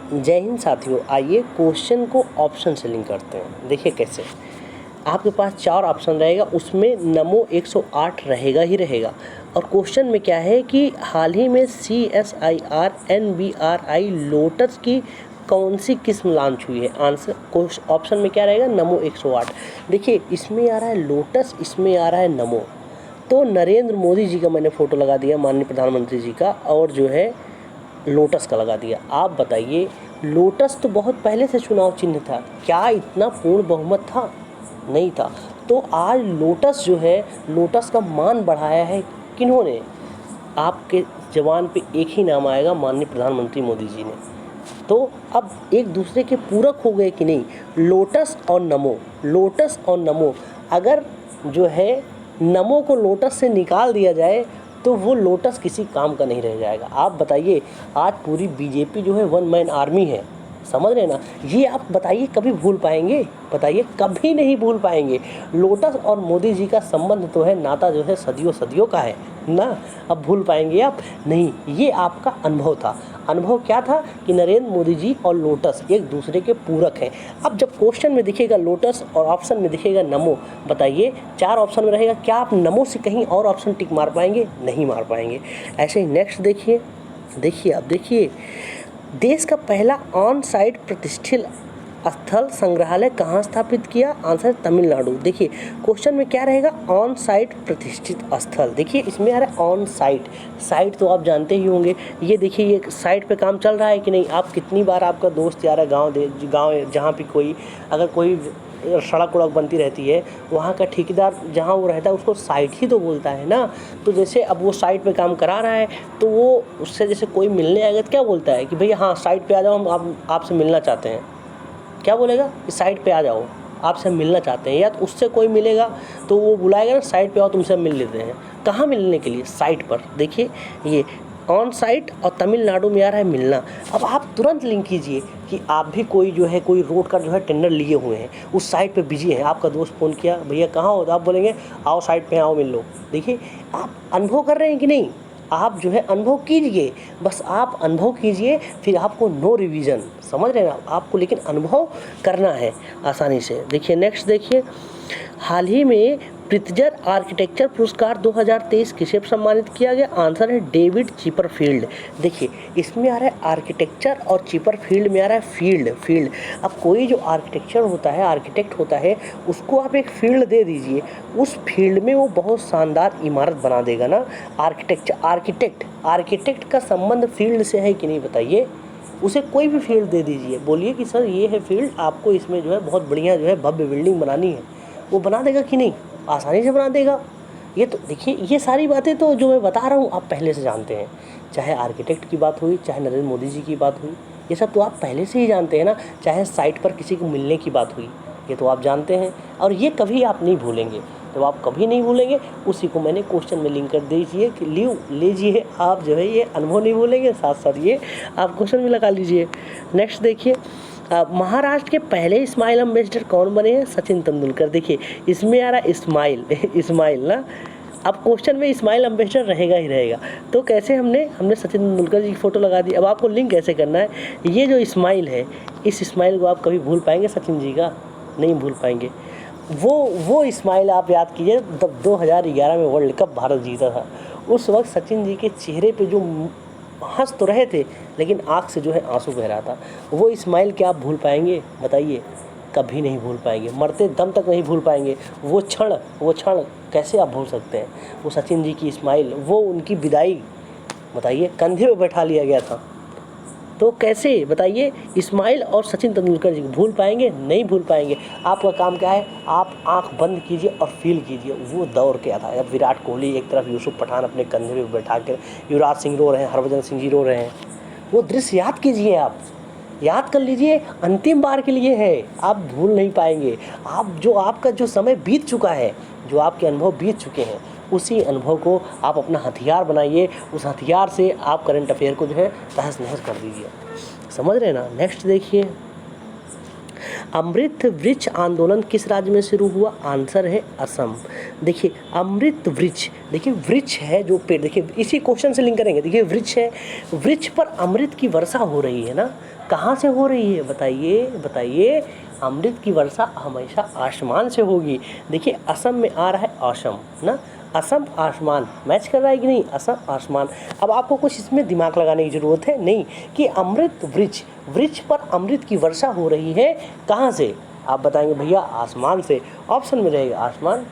जय हिंद साथियों, आइए क्वेश्चन को ऑप्शन से लिंक करते हैं। देखिए कैसे, आपके पास 4 ऑप्शन रहेगा, उसमें नमो 108 रहेगा ही रहेगा। और क्वेश्चन में क्या है कि हाल ही में CSIR NBRI लोटस की कौन सी किस्म लॉन्च हुई है। आंसर ऑप्शन में क्या रहेगा, नमो 108। देखिए इसमें आ रहा है लोटस, इसमें आ रहा है नमो। तो नरेंद्र मोदी जी का मैंने फ़ोटो लगा दिया, माननीय प्रधानमंत्री जी का, और जो है लोटस का लगा दिया। आप बताइए, लोटस तो बहुत पहले से चुनाव चिन्ह था, क्या इतना पूर्ण बहुमत था? नहीं था। तो आज लोटस जो है, लोटस का मान बढ़ाया है किन्होंने? आपके जवान पे एक ही नाम आएगा, माननीय प्रधानमंत्री मोदी जी ने। तो अब एक दूसरे के पूरक हो गए कि नहीं, लोटस और नमो। लोटस और नमो, अगर जो है नमो को लोटस से निकाल दिया जाए तो वो लोटस किसी काम का नहीं रह जाएगा। आप बताइए, आज पूरी बीजेपी जो है वन मैन आर्मी है, समझ रहे ना? ये आप बताइए कभी भूल पाएंगे? बताइए, कभी नहीं भूल पाएंगे। लोटस और मोदी जी का संबंध तो है, नाता जो है सदियों सदियों का है ना। अब भूल पाएंगे आप? नहीं। ये आपका अनुभव था। अनुभव क्या था कि नरेंद्र मोदी जी और लोटस एक दूसरे के पूरक हैं। अब जब क्वेश्चन में दिखेगा लोटस और ऑप्शन में दिखेगा नमो, बताइए 4 ऑप्शन में रहेगा, क्या आप नमो से कहीं और ऑप्शन टिक मार पाएंगे? नहीं मार पाएंगे। ऐसे ही नेक्स्ट देखिए, अब देखिए, देश का पहला ऑन साइट प्रतिष्ठित स्थल संग्रहालय कहाँ स्थापित किया? आंसर तमिलनाडु। देखिए क्वेश्चन में क्या रहेगा, ऑन साइट प्रतिष्ठित स्थल। देखिए इसमें आ रहा है ऑन साइट। साइट तो आप जानते ही होंगे। ये देखिए, ये साइट पे काम चल रहा है कि नहीं। आप कितनी बार आपका दोस्त यार गाँव जहाँ पे कोई अगर कोई सड़क उड़क बनती रहती है, वहाँ का ठेकेदार जहाँ वो रहता है उसको साइट ही तो बोलता है ना। तो जैसे अब वो साइट पे काम करा रहा है, तो वो उससे जैसे कोई मिलने आएगा तो क्या बोलता है कि भैया हाँ साइट पे आ जाओ, हम आपसे मिलना चाहते हैं। क्या बोलेगा? इस साइट पे आ जाओ, आपसे मिलना चाहते हैं। या तो उससे कोई मिलेगा तो वो बुलाएगा ना, साइट पे आओ तुमसे मिल लेते हैं। कहाँ मिलने के लिए? साइट पर। देखिए ये ऑन साइट और तमिलनाडु में आ रहा है मिलना। अब आप तुरंत लिंक कीजिए कि आप भी कोई जो है कोई रोड का जो है टेंडर लिए हुए हैं, उस साइट पे बिजी हैं। आपका दोस्त फ़ोन किया, भैया कहाँ हो? तो आप बोलेंगे आओ साइट पे, आओ मिल लो। देखिए आप अनुभव कर रहे हैं कि नहीं? आप जो है अनुभव कीजिए, बस आप अनुभव कीजिए, फिर आपको नो रिवीजन, समझ रहे हैं ना आपको, लेकिन अनुभव करना है आसानी से। देखिए नेक्स्ट देखिए, हाल ही में प्रित्जर आर्किटेक्चर पुरस्कार 2023 किसे सम्मानित किया गया? आंसर है डेविड चिपरफील्ड। देखिए इसमें आ रहा है आर्किटेक्चर और चिपरफील्ड में आ रहा है फील्ड। अब कोई जो आर्किटेक्चर होता है, आर्किटेक्ट होता है, उसको आप एक फील्ड दे दीजिए, उस फील्ड में वो बहुत शानदार इमारत बना देगा ना। आर्किटेक्ट का संबंध फील्ड से है कि नहीं बताइए? उसे कोई भी फील्ड दे दीजिए, बोलिए कि सर ये है फील्ड, आपको इसमें जो है बहुत बढ़िया जो है भव्य बिल्डिंग बनानी है, वो बना देगा कि नहीं? आसानी से बना देगा। ये तो देखिए, ये सारी बातें तो जो मैं बता रहा हूँ आप पहले से जानते हैं। चाहे आर्किटेक्ट की बात हुई, चाहे नरेंद्र मोदी जी की बात हुई, ये सब तो आप पहले से ही जानते हैं ना। चाहे साइट पर किसी को मिलने की बात हुई, ये तो आप जानते हैं, और ये कभी आप नहीं भूलेंगे। तो आप कभी नहीं भूलेंगे, उसी को मैंने क्वेश्चन में लिंक कर दीजिए कि लीजिए आप जो है ये अनुभव नहीं भूलेंगे, साथ साथ ये आप क्वेश्चन भी लगा लीजिए। नेक्स्ट देखिए, महाराष्ट्र के पहले स्माइल एम्बेसडर कौन बने हैं? सचिन तेंदुलकर। देखिए इसमें आ रहा है इस्माइल ना। अब क्वेश्चन में स्माइल एम्बेसडर रहेगा ही रहेगा। तो कैसे हमने सचिन तेंदुलकर जी की फ़ोटो लगा दी। अब आपको लिंक कैसे करना है? ये जो स्माइल है, इस स्माइल को आप कभी भूल पाएंगे सचिन जी का? नहीं भूल पाएंगे। वो स्माइल आप याद कीजिए, जब 2011 में वर्ल्ड कप भारत जीता था, उस वक्त सचिन जी के चेहरे पे जो हंस तो रहे थे, लेकिन आँख से जो है आंसू बह रहा था। वो स्माइल क्या आप भूल पाएंगे? बताइए, कभी नहीं भूल पाएंगे, मरते दम तक नहीं भूल पाएंगे। वो क्षण कैसे आप भूल सकते हैं? वो सचिन जी की स्माइल, वो उनकी विदाई, बताइए कंधे पे बैठा लिया गया था, तो कैसे बताइए इस्माइल और सचिन तेंदुलकर जी को भूल पाएंगे? नहीं भूल पाएंगे। आपका काम क्या है? आप आंख बंद कीजिए और फील कीजिए वो दौर क्या था। अब विराट कोहली एक तरफ, यूसुफ पठान अपने कंधे पे बैठा कर, युवराज सिंह रो रहे हैं, हरभजन सिंह जी रो रहे हैं। वो दृश्य याद कीजिए, आप याद कर लीजिए, अंतिम बार के लिए है, आप भूल नहीं पाएंगे। आप जो आपका जो समय बीत चुका है, जो आपके अनुभव बीत चुके हैं, उसी अनुभव को आप अपना हथियार बनाइए। उस हथियार से आप करंट अफेयर को जो है तहस नहस कर दीजिए। समझ रहे हैं ना? नेक्स्ट देखिए, अमृत वृक्ष आंदोलन किस राज्य में शुरू हुआ? आंसर है असम। देखिए अमृत वृक्ष, देखिए वृक्ष है जो पेड़, देखिए इसी क्वेश्चन से लिंक करेंगे। देखिए वृक्ष है, वृक्ष पर अमृत की वर्षा हो रही है ना, कहाँ से हो रही है बताइए बताइए। अमृत की वर्षा हमेशा आसमान से होगी। देखिए असम में आ रहा है असम ना, असम आसमान मैच कर रहा है कि नहीं, असम आसमान। अब आपको कुछ इसमें दिमाग लगाने की ज़रूरत है नहीं कि अमृत वृक्ष, वृक्ष पर अमृत की वर्षा हो रही है कहाँ से, आप बताएंगे भैया आसमान से, ऑप्शन में रहेगा आसमान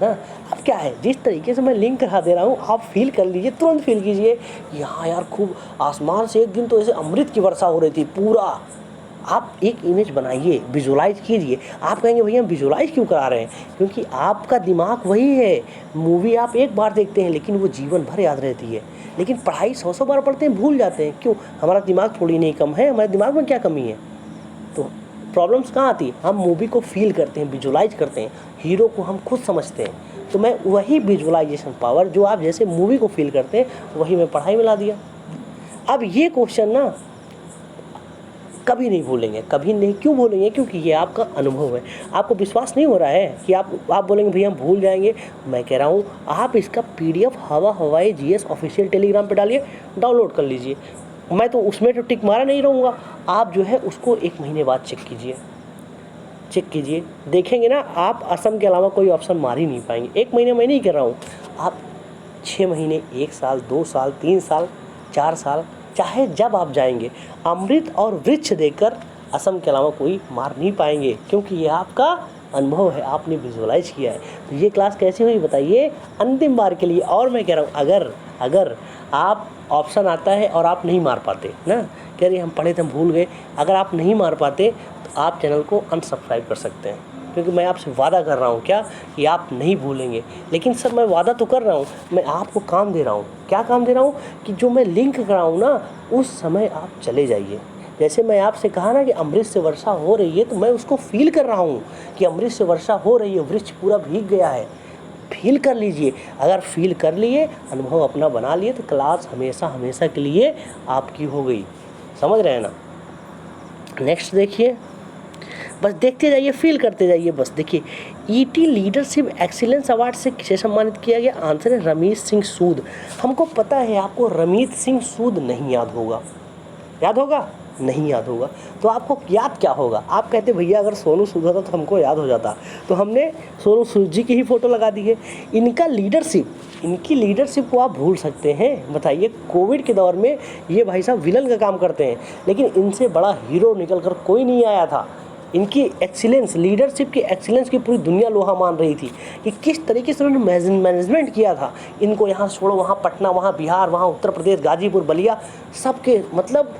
ना। अब क्या है, जिस तरीके से मैं लिंक करा दे रहा हूँ आप फील कर लीजिए, तुरंत फील कीजिए कि हाँ यार खूब आसमान से एक दिन तो ऐसे अमृत की वर्षा हो रही थी पूरा। आप एक इमेज बनाइए, विजुलाइज कीजिए। आप कहेंगे भैया हम विजुलाइज क्यों करा रहे हैं, क्योंकि आपका दिमाग वही है। मूवी आप एक बार देखते हैं लेकिन वो जीवन भर याद रहती है, लेकिन पढ़ाई 100 बार पढ़ते हैं भूल जाते हैं। क्यों, हमारा दिमाग थोड़ी नहीं कम है, हमारे दिमाग में क्या कमी है। तो प्रॉब्लम्स कहाँ आती है, हम मूवी को फील करते हैं, विजुलाइज करते हैं, हीरो को हम खुद समझते हैं। तो मैं वही विजुलाइजेशन पावर जो आप जैसे मूवी को फील करते हैं वही मैं पढ़ाई में ला दिया। अब ये क्वेश्चन ना कभी नहीं भूलेंगे, कभी नहीं। क्यों भूलेंगे, क्योंकि ये आपका अनुभव है। आपको विश्वास नहीं हो रहा है कि आप बोलेंगे भैया हम भूल जाएंगे। मैं कह रहा हूँ आप इसका PDF हवाई GS ऑफिशियल टेलीग्राम पे डालिए, डाउनलोड कर लीजिए। मैं तो उसमें तो टिक मारा नहीं रहूँगा, आप जो है उसको 1 महीने बाद चेक कीजिए, देखेंगे ना आप असम के अलावा कोई ऑप्शन मार ही नहीं पाएंगे। 1 महीने मैं नहीं कह रहा हूँ, आप 6 महीने, 1 साल, 2 साल, 3 साल, 4 साल, चाहे जब आप जाएंगे, अमृत और वृक्ष देखकर असम के अलावा कोई मार नहीं पाएंगे, क्योंकि ये आपका अनुभव है, आपने विजुअलाइज किया है। तो ये क्लास कैसी हुई बताइए, अंतिम बार के लिए। और मैं कह रहा हूँ अगर आप ऑप्शन आता है और आप नहीं मार पाते ना, कह रही हम पढ़े थे हम भूल गए, अगर आप नहीं मार पाते तो आप चैनल को अनसब्सक्राइब कर सकते हैं, क्योंकि मैं आपसे वादा कर रहा हूँ क्या कि आप नहीं भूलेंगे। लेकिन सर मैं वादा तो कर रहा हूँ, मैं आपको काम दे रहा हूँ। क्या काम दे रहा हूँ कि जो मैं लिंक कराऊँ ना उस समय आप चले जाइए। जैसे मैं आपसे कहा ना कि अमृत से वर्षा हो रही है, तो मैं उसको फील कर रहा हूँ कि अमृत से वर्षा हो रही है, वृक्ष पूरा भीग गया है। फील कर लीजिए, अगर फील कर लिए, अनुभव अपना बना लिए, तो क्लास हमेशा के लिए आपकी हो गई। समझ रहे हैं ना। नेक्स्ट देखिए, बस देखते जाइए, फील करते जाइए। बस देखिए, ET लीडरशिप एक्सीलेंस अवार्ड से किसे सम्मानित किया गया, आंसर है रमेश सिंह सूद। हमको पता है आपको रमेश सिंह सूद नहीं याद होगा, नहीं याद होगा, तो आपको याद क्या होगा। आप कहते भैया अगर सोनू सूद होता तो हमको याद हो जाता, तो हमने सोनू सूद जी की ही फ़ोटो लगा दी है। इनकी लीडरशिप को आप भूल सकते हैं, बताइए। कोविड के दौर में ये भाई साहब विलन का काम करते हैं, लेकिन इनसे बड़ा हीरो निकल कर कोई नहीं आया था। इनकी एक्सीलेंस, लीडरशिप की एक्सीलेंस की पूरी दुनिया लोहा मान रही थी कि किस तरीके से उन्होंने मैनेजमेंट किया था। इनको यहाँ छोड़ो, वहाँ पटना, वहाँ बिहार, वहाँ उत्तर प्रदेश, गाजीपुर, बलिया, सबके मतलब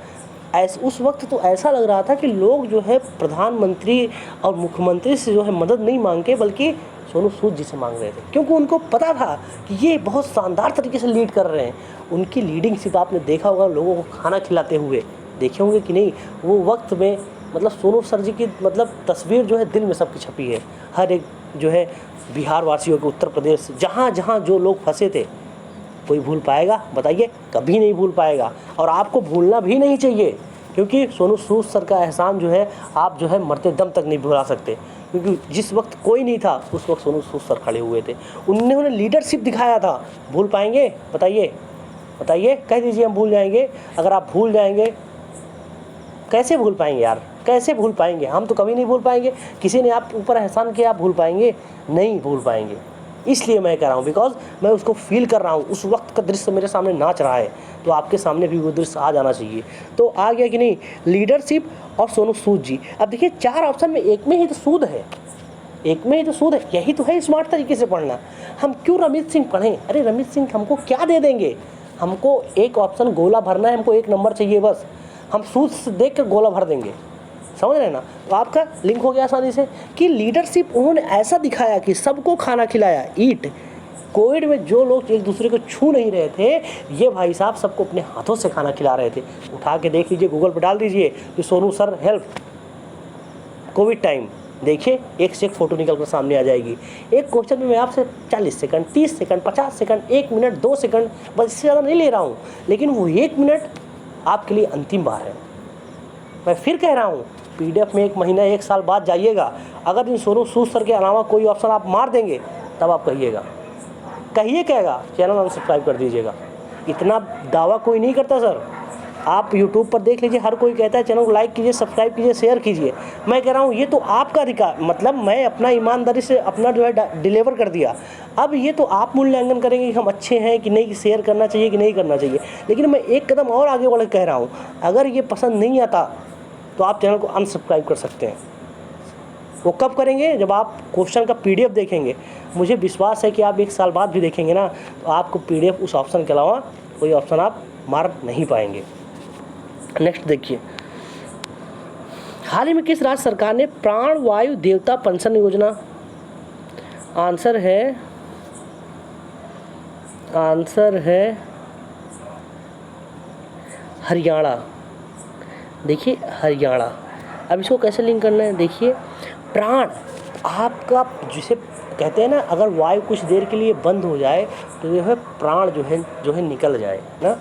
उस वक्त तो ऐसा लग रहा था कि लोग जो है प्रधानमंत्री और मुख्यमंत्री से जो है मदद नहीं मांग के बल्कि सोनू सूद जी से मांग रहे थे, क्योंकि उनको पता था कि ये बहुत शानदार तरीके से लीड कर रहे हैं। उनकी लीडिंगशिप आपने देखा होगा, लोगों को खाना खिलाते हुए देखे होंगे कि नहीं। वो वक्त में मतलब सोनू सर जी की मतलब तस्वीर जो है दिल में सबकी छपी है। हर एक जो है बिहार वासियों के, उत्तर प्रदेश, जहाँ जहाँ जो लोग फंसे थे, कोई भूल पाएगा बताइए, कभी नहीं भूल पाएगा। और आपको भूलना भी नहीं चाहिए, क्योंकि सोनू सूद सर का एहसान जो है आप जो है मरते दम तक नहीं भुला सकते, क्योंकि जिस वक्त कोई नहीं था उस वक्त सोनू सूद सर खड़े हुए थे, उन्होंने लीडरशिप दिखाया था। भूल पाएंगे बताइए, कह दीजिए हम भूल जाएंगे। अगर आप भूल जाएंगे, कैसे भूल पाएंगे यार, कैसे भूल पाएंगे, हम तो कभी नहीं भूल पाएंगे। किसी ने आप ऊपर एहसान किया, आप भूल पाएंगे, नहीं भूल पाएंगे। इसलिए मैं कह रहा हूँ, बिकॉज मैं उसको फील कर रहा हूँ, उस वक्त का दृश्य मेरे सामने नाच रहा है, तो आपके सामने भी वो दृश्य आ जाना चाहिए। तो आ गया कि नहीं, लीडरशिप और सोनू सूद जी। अब देखिए 4 ऑप्शन में एक में ही तो सूद है, यही तो है स्मार्ट तरीके से पढ़ना। हम क्यों रमेश सिंह पढ़ें, अरे रमेश सिंह हमको क्या दे देंगे, हमको एक ऑप्शन गोला भरना है, हमको 1 नंबर चाहिए बस, हम सूद से देख कर गोला भर देंगे। समझ रहे हैं ना। तो आपका लिंक हो गया आसानी से कि लीडरशिप उन्होंने ऐसा दिखाया कि सबको खाना खिलाया। ईट, कोविड में जो लोग एक दूसरे को छू नहीं रहे थे, ये भाई साहब सबको अपने हाथों से खाना खिला रहे थे। उठा के देख लीजिए, गूगल पर डाल दीजिए कि Sonu sir help Covid time, देखिए एक से एक फ़ोटो निकल कर सामने आ जाएगी। एक क्वेश्चन में मैं आपसे 40 second, 30 second, 50 second, 1 minute, 2 second, बस इससे ज़्यादा नहीं ले रहा हूँ, लेकिन वो 1 मिनट आपके लिए अंतिम बार है। मैं फिर कह रहा हूँ, PDF में 1 महीना, 1 साल बाद जाइएगा, अगर इन सोनू सूद सर के अलावा कोई ऑप्शन आप मार देंगे तब आप कहिएगा, कहेगा चैनल अनसब्सक्राइब कर दीजिएगा। इतना दावा कोई नहीं करता सर। आप YouTube पर देख लीजिए, हर कोई कहता है चैनल को लाइक कीजिए, सब्सक्राइब कीजिए, शेयर कीजिए। मैं कह रहा हूँ ये तो आपका अधिकार, मतलब मैं अपना ईमानदारी से अपना जो है डिलीवर कर दिया। अब ये तो आप मूल्यांकन करेंगे कि हम अच्छे हैं कि नहीं, कि शेयर करना चाहिए कि नहीं करना चाहिए। लेकिन मैं एक कदम और आगे बढ़ कह रहा हूँ, अगर ये पसंद नहीं आता तो आप चैनल को अनसब्सक्राइब कर सकते हैं। वो कब करेंगे? जब आप क्वेश्चन का PDF देखेंगे। मुझे विश्वास है कि आप 1 साल बाद भी देखेंगे ना, तो आपको PDF उस ऑप्शन के अलावा कोई ऑप्शन आप मार नहीं पाएंगे। नेक्स्ट देखिए, हाल ही में किस राज्य सरकार ने प्राण वायु देवता पेंशन योजना, आंसर है हरियाणा। देखिए हरियाणा। अब इसको कैसे लिंक करना है? देखिए प्राण आपका, जिसे कहते हैं ना, अगर वायु कुछ देर के लिए बंद हो जाए तो जो है प्राण जो है निकल जाए ना।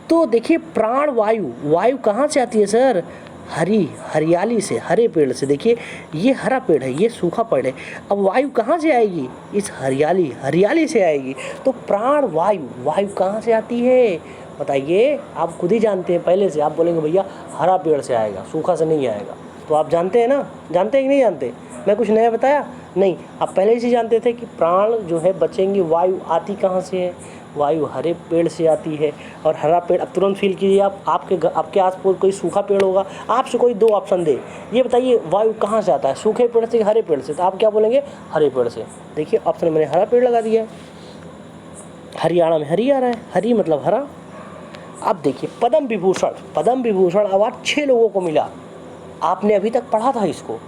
तो देखिए प्राण वायु कहाँ से आती है सर? हरियाली से, हरे पेड़ से। देखिए ये हरा पेड़ है, ये सूखा पेड़ है। अब वायु कहाँ से आएगी? इस हरियाली से आएगी। तो प्राण वायु कहाँ से आती है बताइए? आप खुद ही जानते हैं पहले से। आप बोलेंगे भैया हरा पेड़ से आएगा, सूखा से नहीं आएगा। तो आप जानते हैं ना, जानते हैं कि नहीं जानते? मैं कुछ नया बताया नहीं, आप पहले से जानते थे कि प्राण जो है बचेंगे। वायु आती कहाँ से है? वायु हरे पेड़ से आती है। और हरा पेड़, अब तुरंत फील कीजिए आप, आपके आसपास कोई सूखा पेड़ होगा, आपसे कोई 2 ऑप्शन दे, ये बताइए वायु कहाँ से आता है, सूखे पेड़ से, हरे पेड़ से? तो आप क्या बोलेंगे? हरे पेड़ से। देखिए ऑप्शन मैंने हरा पेड़ लगा दिया है। हरियाणा में हरी आ रहा है, हरी मतलब हरा। अब देखिए पद्म विभूषण अवार्ड 6 लोगों को मिला। आपने अभी तक पढ़ा था, इसको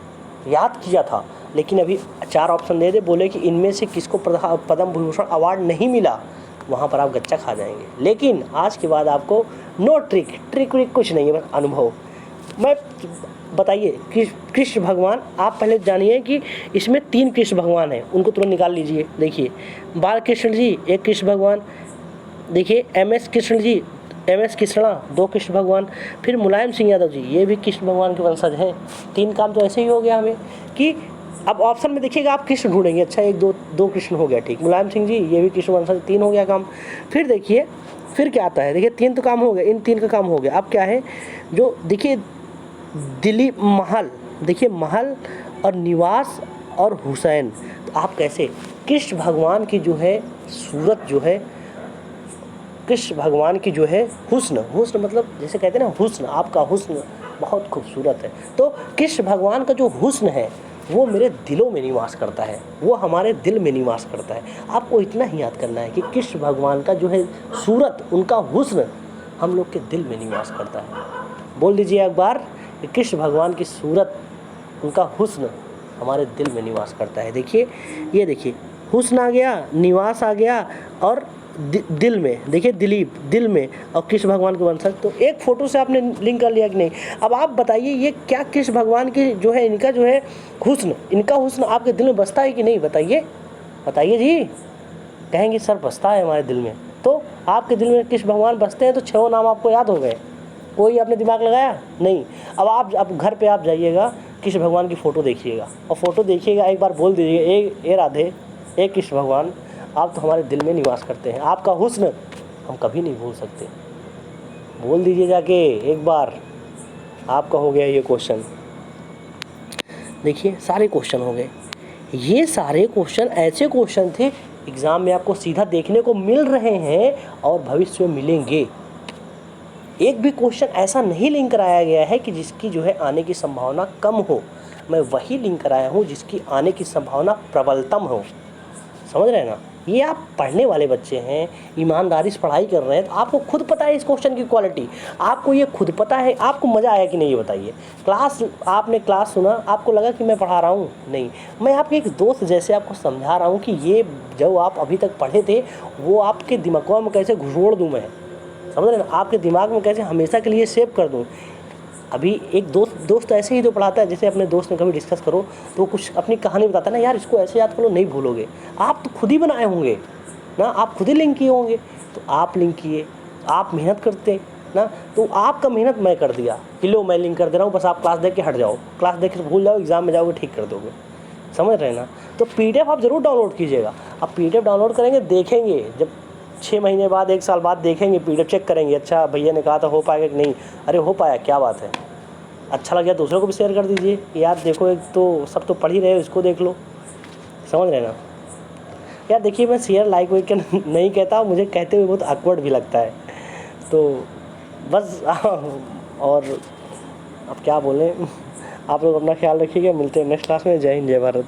याद किया था, लेकिन अभी 4 ऑप्शन दे बोले कि इनमें से किसको पद्म विभूषण अवार्ड नहीं मिला, वहाँ पर आप गच्चा खा जाएंगे। लेकिन आज के बाद आपको नो ट्रिक कुछ नहीं है, बस अनुभव। मैं बताइए कृष्ण भगवान, आप पहले जानिए कि इसमें 3 कृष्ण भगवान हैं, उनको तुरंत निकाल लीजिए। देखिए बाल कृष्ण जी एक कृष्ण भगवान, देखिए MS कृष्णा 2 कृष्ण भगवान, फिर मुलायम सिंह यादव जी, ये भी कृष्ण भगवान के वंशज हैं। 3 काम तो ऐसे ही हो गया हमें कि अब ऑप्शन में देखिएगा आप कृष्ण ढूंढेंगे, अच्छा 1 2 कृष्ण हो गया, ठीक। मुलायम सिंह जी ये भी कृष्ण वंशज, 3 हो गया काम। फिर देखिए फिर क्या आता है? देखिए 3 तो काम हो गए, इन 3 का काम हो गया। अब क्या है? जो देखिए दिलीप महल, देखिए महल और निवास और हुसैन। तो आप कैसे कृष्ण भगवान की जो है सूरत जो है, कृष्ण भगवान की जो है हुस्न मतलब जैसे कहते हैं ना हुस्न, आपका हुस्न बहुत खूबसूरत है। तो कृष्ण भगवान का जो हुस्न है वो मेरे दिलों में निवास करता है, वो हमारे दिल में निवास करता है। आपको इतना ही याद करना है कि कृष्ण भगवान का जो है सूरत, उनका हुस्न हम लोग के दिल में निवास करता है। बोल दीजिए एक बार कि कृष्ण भगवान की सूरत, उनका हुस्न हमारे दिल में निवास करता है। देखिए ये देखिए हुस्न आ गया, निवास आ गया, और दिल में, देखिए दिलीप दिल में, और कृष्ण भगवान के वंशज। तो एक फ़ोटो से आपने लिंक कर लिया कि नहीं? अब आप बताइए ये क्या कृष्ण भगवान की जो है, इनका जो है हुस्न, इनका हुस्न आपके दिल में बसता है कि नहीं? बताइए जी। कहेंगे सर बसता है हमारे दिल में। तो आपके दिल में कृष्ण भगवान बसते हैं तो 6 नाम आपको याद हो गए, कोई आपने दिमाग लगाया नहीं। अब घर पे आप जाइएगा, कृष्ण भगवान की फ़ोटो देखिएगा, और फ़ोटो देखिएगा, एक बार बोल दीजिएगा ए राधे, ए कृष्ण भगवान, आप तो हमारे दिल में निवास करते हैं, आपका हुस्न हम कभी नहीं भूल सकते। बोल दीजिए जाके एक बार, आपका हो गया ये क्वेश्चन। देखिए सारे क्वेश्चन हो गए। ये सारे क्वेश्चन ऐसे क्वेश्चन थे एग्ज़ाम में आपको सीधा देखने को मिल रहे हैं और भविष्य में मिलेंगे। एक भी क्वेश्चन ऐसा नहीं लिंक कराया गया है कि जिसकी जो है आने की संभावना कम हो। मैं वही लिंक कराया हूँ जिसकी आने की संभावना प्रबलतम हो। समझ रहे हैं ना? ये आप पढ़ने वाले बच्चे हैं, ईमानदारी से पढ़ाई कर रहे हैं, तो आपको खुद पता है इस क्वेश्चन की क्वालिटी, आपको ये खुद पता है। आपको मज़ा आया कि नहीं ये बताइए? आपने क्लास सुना, आपको लगा कि मैं पढ़ा रहा हूँ? नहीं, मैं आपके एक दोस्त जैसे आपको समझा रहा हूँ कि ये जो आप अभी तक पढ़े थे वो आपके दिमाग में कैसे घुसोड़ दूँ मैं, समझ रहे हैं? आपके दिमाग में कैसे हमेशा के लिए सेव कर दूँ। अभी एक दोस्त ऐसे ही तो पढ़ाता है, जैसे अपने दोस्त में कभी डिस्कस करो तो कुछ अपनी कहानी बताता है ना, यार इसको ऐसे याद करो, नहीं भूलोगे। आप तो खुद ही बनाए होंगे ना, आप खुद ही लिंक किए होंगे। तो आप लिंक किए, आप मेहनत करते ना, तो आपका मेहनत मैं कर दिया कि लो मैं लिंक कर दे रहा हूँ, बस आप क्लास देख के हट जाओ, क्लास देख के भूल जाओ, एग्ज़ाम में जाओगे ठीक कर दोगे। समझ रहे हैं ना। तो PDF आप ज़रूर डाउनलोड कीजिएगा। आप PDF डाउनलोड करेंगे, देखेंगे, जब 6 महीने बाद 1 साल बाद देखेंगे PDF चेक करेंगे, अच्छा भैया ने कहा था हो पाएगा कि नहीं, अरे हो पाया, क्या बात है। अच्छा लगा दूसरों को भी शेयर कर दीजिए कि यार देखो, एक तो सब तो पढ़ ही रहे हो, इसको देख लो। समझ रहे हैं ना यार। देखिए मैं शेयर लाइक वाइक नहीं कहता, मुझे कहते हुए बहुत ऑकवर्ड भी लगता है, तो बस और अब क्या बोलें। आप लोग अपना ख्याल रखिएगा, मिलते हैं नेक्स्ट क्लास में। जय हिंद, जय भारत।